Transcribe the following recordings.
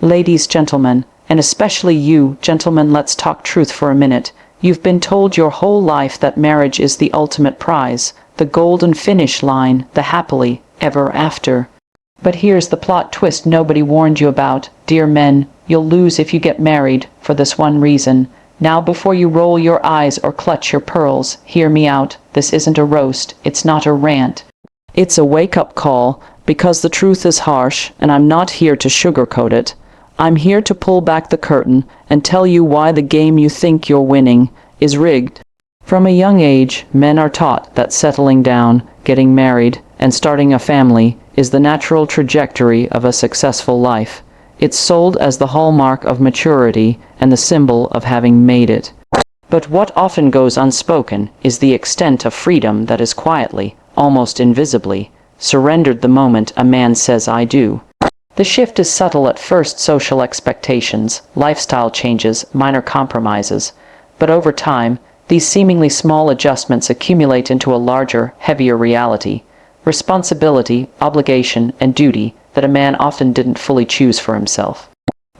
Ladies, gentlemen, and especially you, gentlemen, let's talk truth for a minute. You've been told your whole life that marriage is the ultimate prize, the golden finish line, the happily ever after. But here's the plot twist nobody warned you about. Dear men, you'll lose if you get married, for this one reason. Now before you roll your eyes or clutch your pearls, hear me out. This isn't a roast, it's not a rant. It's a wake-up call, because the truth is harsh, and I'm not here to sugarcoat it. I'm here to pull back the curtain and tell you why the game you think you're winning is rigged. From a young age, men are taught that settling down, getting married, and starting a family is the natural trajectory of a successful life. It's sold as the hallmark of maturity and the symbol of having made it. But what often goes unspoken is the extent of freedom that is quietly, almost invisibly, surrendered the moment a man says I do. The shift is subtle at first: social expectations, lifestyle changes, minor compromises. But over time, these seemingly small adjustments accumulate into a larger, heavier reality. Responsibility, obligation, and duty that a man often didn't fully choose for himself.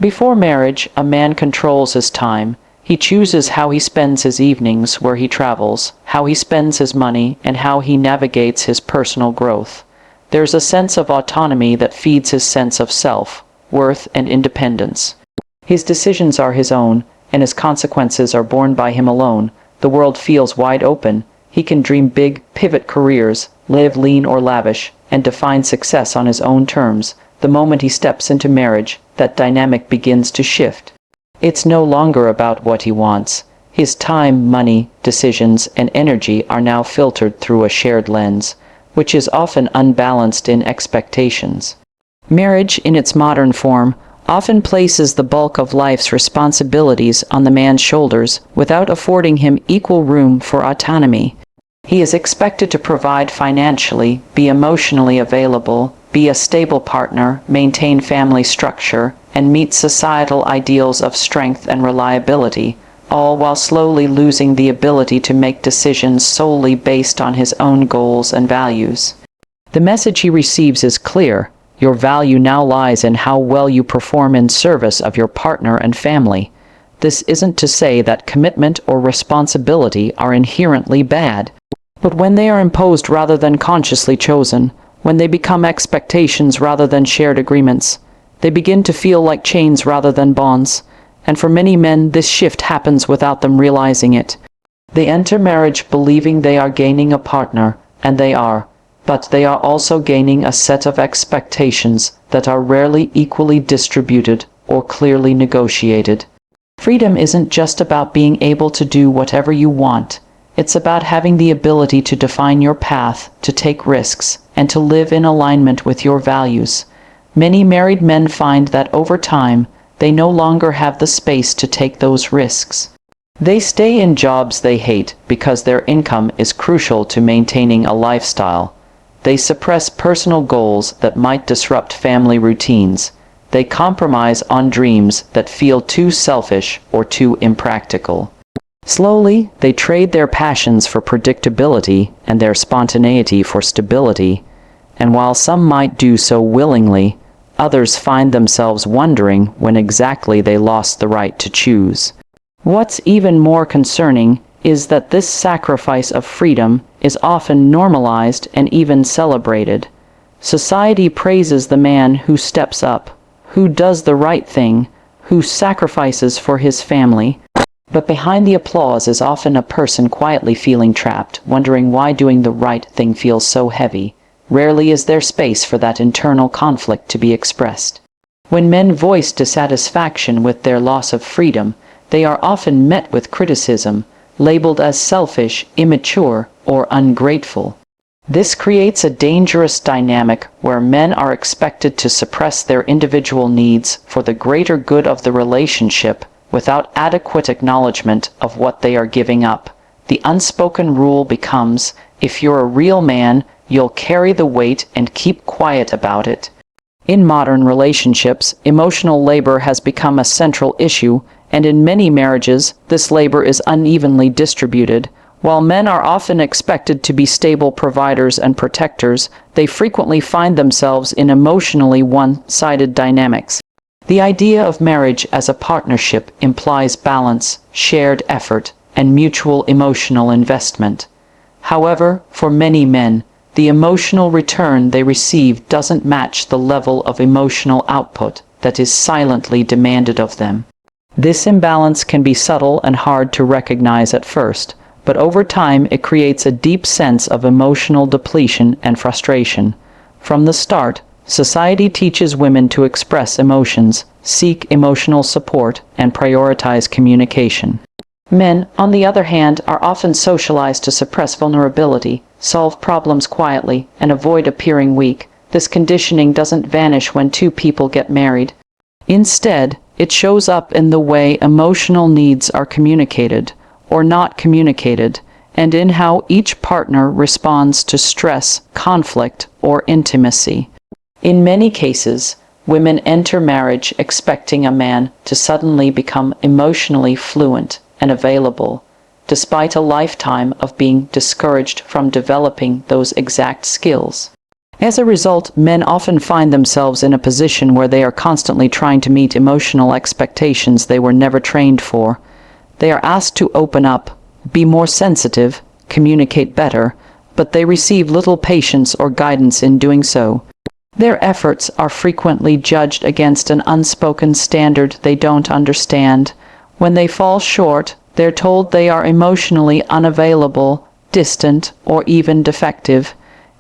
Before marriage, a man controls his time. He chooses how he spends his evenings, where he travels, how he spends his money, and how he navigates his personal growth. There's a sense of autonomy that feeds his sense of self, worth, and independence. His decisions are his own, and his consequences are borne by him alone. The world feels wide open. He can dream big, pivot careers, live lean or lavish, and define success on his own terms. The moment he steps into marriage, that dynamic begins to shift. It's no longer about what he wants. His time, money, decisions, and energy are now filtered through a shared lens, which is often unbalanced in expectations. Marriage, in its modern form, often places the bulk of life's responsibilities on the man's shoulders without affording him equal room for autonomy. He is expected to provide financially, be emotionally available, be a stable partner, maintain family structure, and meet societal ideals of strength and reliability, all while slowly losing the ability to make decisions solely based on his own goals and values. The message he receives is clear: your value now lies in how well you perform in service of your partner and family. This isn't to say that commitment or responsibility are inherently bad, but when they are imposed rather than consciously chosen, when they become expectations rather than shared agreements, they begin to feel like chains rather than bonds. And for many men, this shift happens without them realizing it. They enter marriage believing they are gaining a partner, and they are, but they are also gaining a set of expectations that are rarely equally distributed or clearly negotiated. Freedom isn't just about being able to do whatever you want. It's about having the ability to define your path, to take risks, and to live in alignment with your values. Many married men find that over time, they no longer have the space to take those risks. They stay in jobs they hate because their income is crucial to maintaining a lifestyle. They suppress personal goals that might disrupt family routines. They compromise on dreams that feel too selfish or too impractical. Slowly, they trade their passions for predictability and their spontaneity for stability. And while some might do so willingly, others find themselves wondering when exactly they lost the right to choose. What's even more concerning is that this sacrifice of freedom is often normalized and even celebrated. Society praises the man who steps up, who does the right thing, who sacrifices for his family. But behind the applause is often a person quietly feeling trapped, wondering why doing the right thing feels so heavy. Rarely is there space for that internal conflict to be expressed. When men voice dissatisfaction with their loss of freedom, they are often met with criticism, labeled as selfish, immature, or ungrateful. This creates a dangerous dynamic where men are expected to suppress their individual needs for the greater good of the relationship without adequate acknowledgement of what they are giving up. The unspoken rule becomes, if you're a real man, you'll carry the weight and keep quiet about it. In modern relationships, emotional labor has become a central issue, and in many marriages, this labor is unevenly distributed. While men are often expected to be stable providers and protectors, they frequently find themselves in emotionally one-sided dynamics. The idea of marriage as a partnership implies balance, shared effort, and mutual emotional investment. However, for many men, the emotional return they receive doesn't match the level of emotional output that is silently demanded of them. This imbalance can be subtle and hard to recognize at first, but over time it creates a deep sense of emotional depletion and frustration. From the start, society teaches women to express emotions, seek emotional support, and prioritize communication. Men, on the other hand, are often socialized to suppress vulnerability, solve problems quietly, and avoid appearing weak. This conditioning doesn't vanish when two people get married. Instead, it shows up in the way emotional needs are communicated or not communicated, and in how each partner responds to stress, conflict, or intimacy. In many cases, women enter marriage expecting a man to suddenly become emotionally fluent and available, despite a lifetime of being discouraged from developing those exact skills. As a result, men often find themselves in a position where they are constantly trying to meet emotional expectations they were never trained for. They are asked to open up, be more sensitive, communicate better, but they receive little patience or guidance in doing so. Their efforts are frequently judged against an unspoken standard they don't understand. When they fall short, they're told they are emotionally unavailable, distant, or even defective.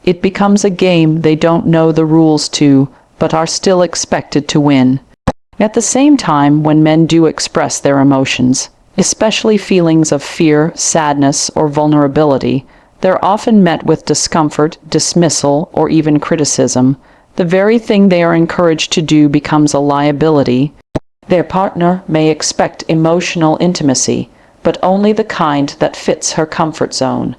It becomes a game they don't know the rules to, but are still expected to win. At the same time, when men do express their emotions, especially feelings of fear, sadness, or vulnerability, they're often met with discomfort, dismissal, or even criticism. The very thing they are encouraged to do becomes a liability. Their partner may expect emotional intimacy, but only the kind that fits her comfort zone.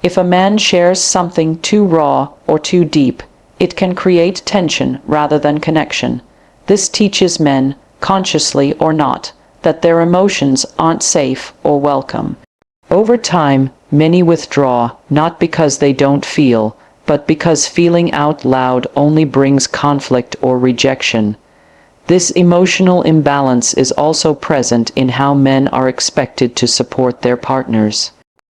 If a man shares something too raw or too deep, it can create tension rather than connection. This teaches men, consciously or not, that their emotions aren't safe or welcome. Over time, many withdraw, not because they don't feel, but because feeling out loud only brings conflict or rejection. This emotional imbalance is also present in how men are expected to support their partners.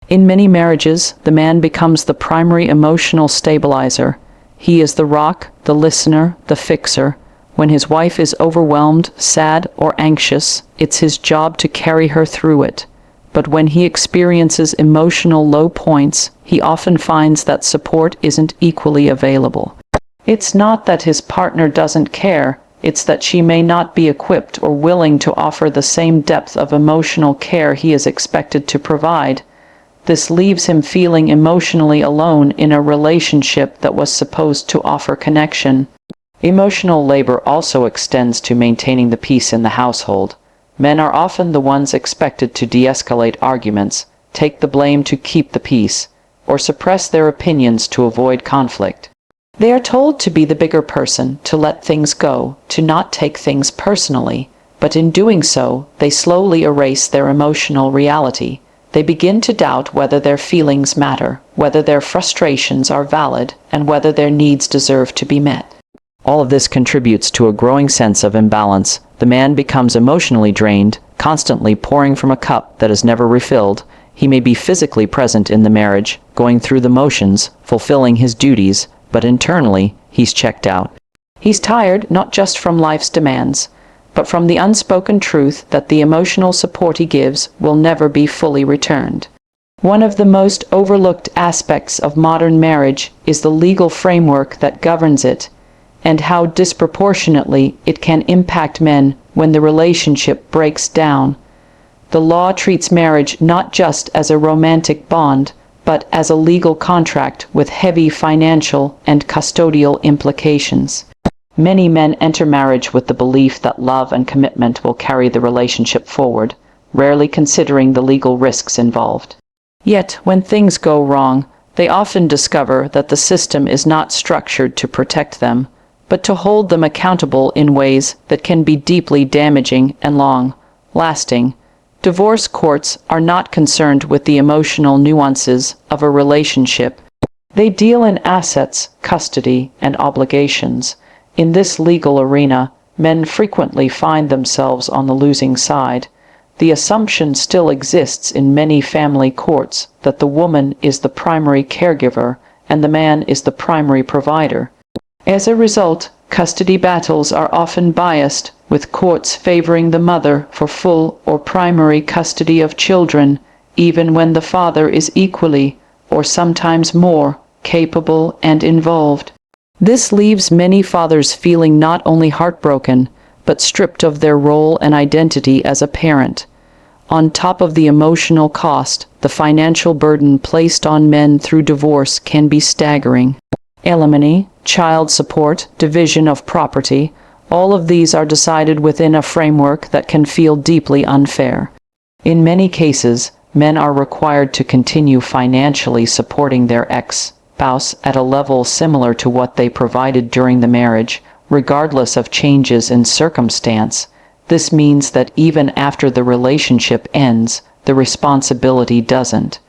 In many marriages, the man becomes the primary emotional stabilizer. He is the rock, the listener, the fixer. When his wife is overwhelmed, sad, or anxious, it's his job to carry her through it. But when he experiences emotional low points, he often finds that support isn't equally available. It's not that his partner doesn't care, it's that she may not be equipped or willing to offer the same depth of emotional care he is expected to provide. This leaves him feeling emotionally alone in a relationship that was supposed to offer connection. Emotional labor also extends to maintaining the peace in the household. Men are often the ones expected to de-escalate arguments, take the blame to keep the peace, or suppress their opinions to avoid conflict. They are told to be the bigger person, to let things go, to not take things personally, but in doing so, they slowly erase their emotional reality. They begin to doubt whether their feelings matter, whether their frustrations are valid, and whether their needs deserve to be met. All of this contributes to a growing sense of imbalance. The man becomes emotionally drained, constantly pouring from a cup that is never refilled. He may be physically present in the marriage, going through the motions, fulfilling his duties, but internally, he's checked out. He's tired not just from life's demands, but from the unspoken truth that the emotional support he gives will never be fully returned. One of the most overlooked aspects of modern marriage is the legal framework that governs it, and how disproportionately it can impact men when the relationship breaks down. The law treats marriage not just as a romantic bond, but as a legal contract with heavy financial and custodial implications. Many men enter marriage with the belief that love and commitment will carry the relationship forward, rarely considering the legal risks involved. Yet, when things go wrong, they often discover that the system is not structured to protect them, but to hold them accountable in ways that can be deeply damaging and long-lasting. Divorce courts are not concerned with the emotional nuances of a relationship. They deal in assets, custody, and obligations. In this legal arena, men frequently find themselves on the losing side. The assumption still exists in many family courts that the woman is the primary caregiver and the man is the primary provider. As a result, custody battles are often biased, with courts favoring the mother for full or primary custody of children, even when the father is equally, or sometimes more, capable and involved. This leaves many fathers feeling not only heartbroken, but stripped of their role and identity as a parent. On top of the emotional cost, the financial burden placed on men through divorce can be staggering. Alimony, child support, division of property, all of these are decided within a framework that can feel deeply unfair. In many cases, men are required to continue financially supporting their ex-spouse at a level similar to what they provided during the marriage, regardless of changes in circumstance. This means that even after the relationship ends, the responsibility doesn't.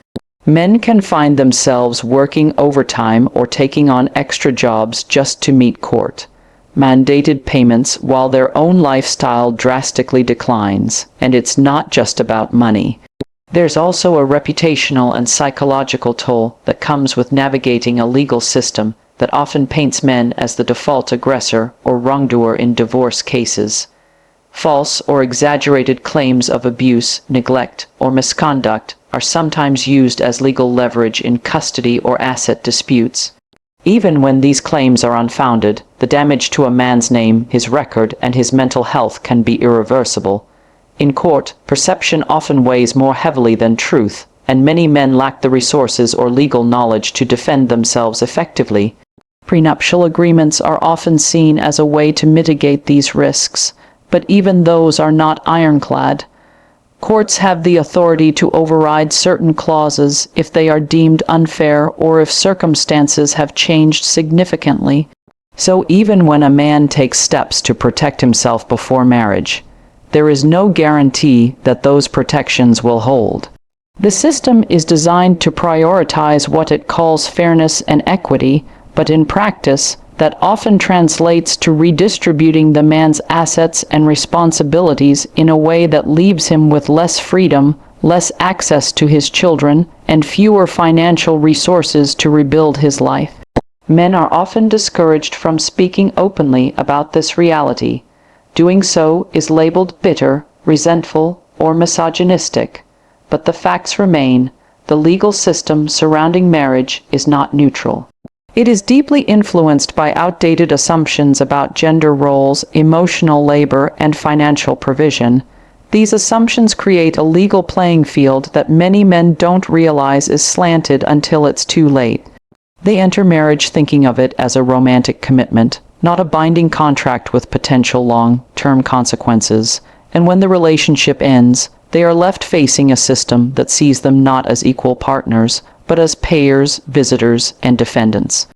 Men can find themselves working overtime or taking on extra jobs just to meet court-mandated payments while their own lifestyle drastically declines, and it's not just about money. There's also a reputational and psychological toll that comes with navigating a legal system that often paints men as the default aggressor or wrongdoer in divorce cases. False or exaggerated claims of abuse, neglect, or misconduct are sometimes used as legal leverage in custody or asset disputes. Even when these claims are unfounded, the damage to a man's name, his record, and his mental health can be irreversible. In court, perception often weighs more heavily than truth, and many men lack the resources or legal knowledge to defend themselves effectively. Prenuptial agreements are often seen as a way to mitigate these risks, but even those are not ironclad. Courts have the authority to override certain clauses if they are deemed unfair or if circumstances have changed significantly. So even when a man takes steps to protect himself before marriage, there is no guarantee that those protections will hold. The system is designed to prioritize what it calls fairness and equity, but in practice, that often translates to redistributing the man's assets and responsibilities in a way that leaves him with less freedom, less access to his children, and fewer financial resources to rebuild his life. Men are often discouraged from speaking openly about this reality. Doing so is labeled bitter, resentful, or misogynistic. But the facts remain: the legal system surrounding marriage is not neutral. It is deeply influenced by outdated assumptions about gender roles, emotional labor, and financial provision. These assumptions create a legal playing field that many men don't realize is slanted until it's too late. They enter marriage thinking of it as a romantic commitment, not a binding contract with potential long-term consequences. And when the relationship ends, they are left facing a system that sees them not as equal partners, but as payers, visitors, and defendants.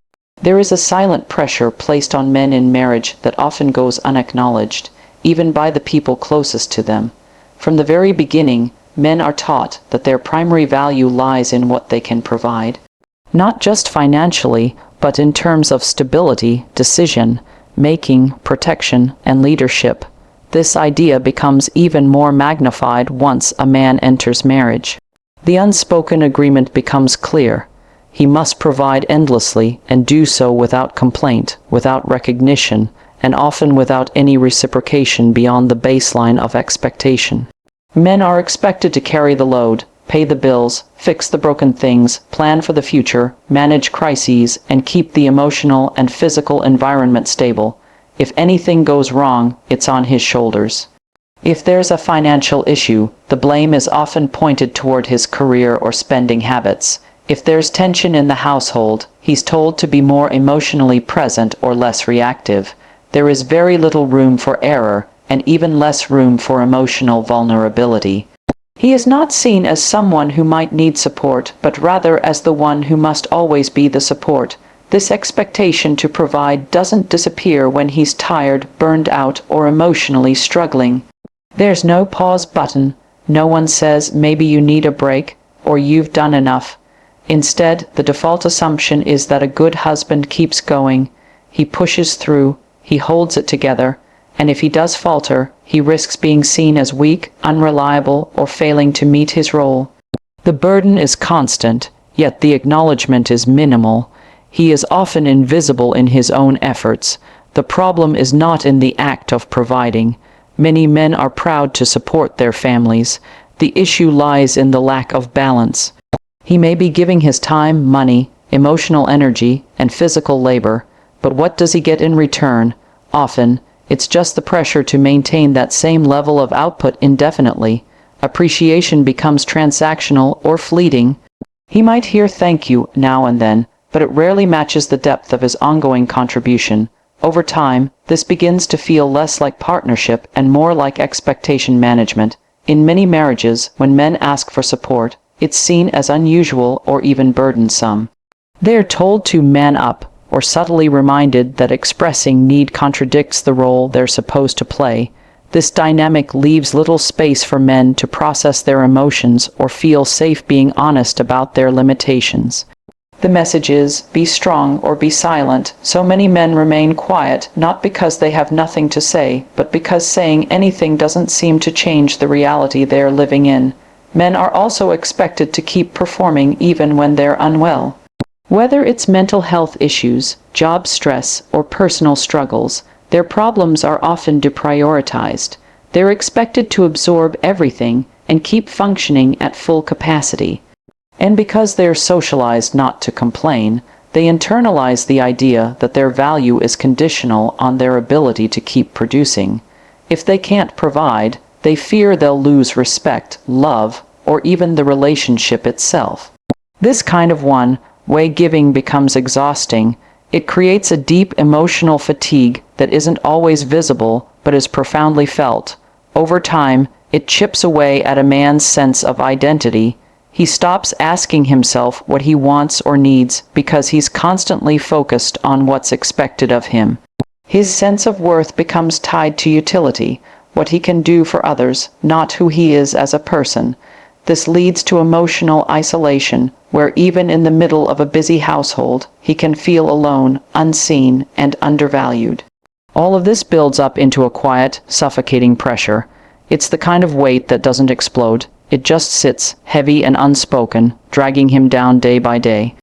There is a silent pressure placed on men in marriage that often goes unacknowledged, even by the people closest to them. From the very beginning, men are taught that their primary value lies in what they can provide. Not just financially, but in terms of stability, decision-making, protection, and leadership. This idea becomes even more magnified once a man enters marriage. The unspoken agreement becomes clear. He must provide endlessly and do so without complaint, without recognition, and often without any reciprocation beyond the baseline of expectation. Men are expected to carry the load, pay the bills, fix the broken things, plan for the future, manage crises, and keep the emotional and physical environment stable. If anything goes wrong, it's on his shoulders. If there's a financial issue, the blame is often pointed toward his career or spending habits. If there's tension in the household, he's told to be more emotionally present or less reactive. There is very little room for error, and even less room for emotional vulnerability. He is not seen as someone who might need support, but rather as the one who must always be the support. This expectation to provide doesn't disappear when he's tired, burned out, or emotionally struggling. There's no pause button. No one says, maybe you need a break, or you've done enough. Instead, the default assumption is that a good husband keeps going. He pushes through, he holds it together, and if he does falter, he risks being seen as weak, unreliable, or failing to meet his role. The burden is constant, yet the acknowledgement is minimal. He is often invisible in his own efforts. The problem is not in the act of providing. Many men are proud to support their families. The issue lies in the lack of balance. He may be giving his time, money, emotional energy, and physical labor, but what does he get in return? Often, it's just the pressure to maintain that same level of output indefinitely. Appreciation becomes transactional or fleeting. He might hear thank you now and then, but it rarely matches the depth of his ongoing contribution. Over time, this begins to feel less like partnership and more like expectation management. In many marriages, when men ask for support, it's seen as unusual or even burdensome. They are told to man up, or subtly reminded that expressing need contradicts the role they're supposed to play. This dynamic leaves little space for men to process their emotions or feel safe being honest about their limitations. The message is, be strong or be silent. So many men remain quiet, not because they have nothing to say, but because saying anything doesn't seem to change the reality they're living in. Men are also expected to keep performing even when they're unwell. Whether it's mental health issues, job stress, or personal struggles, their problems are often deprioritized. They're expected to absorb everything and keep functioning at full capacity. And because they're socialized not to complain, they internalize the idea that their value is conditional on their ability to keep producing. If they can't provide, they fear they'll lose respect, love, or even the relationship itself. This kind of one-way giving becomes exhausting. It creates a deep emotional fatigue that isn't always visible, but is profoundly felt. Over time, it chips away at a man's sense of identity. He stops asking himself what he wants or needs because he's constantly focused on what's expected of him. His sense of worth becomes tied to utility, what he can do for others, not who he is as a person. This leads to emotional isolation, where even in the middle of a busy household, he can feel alone, unseen, and undervalued. All of this builds up into a quiet, suffocating pressure. It's the kind of weight that doesn't explode. It just sits, heavy and unspoken, dragging him down day by day.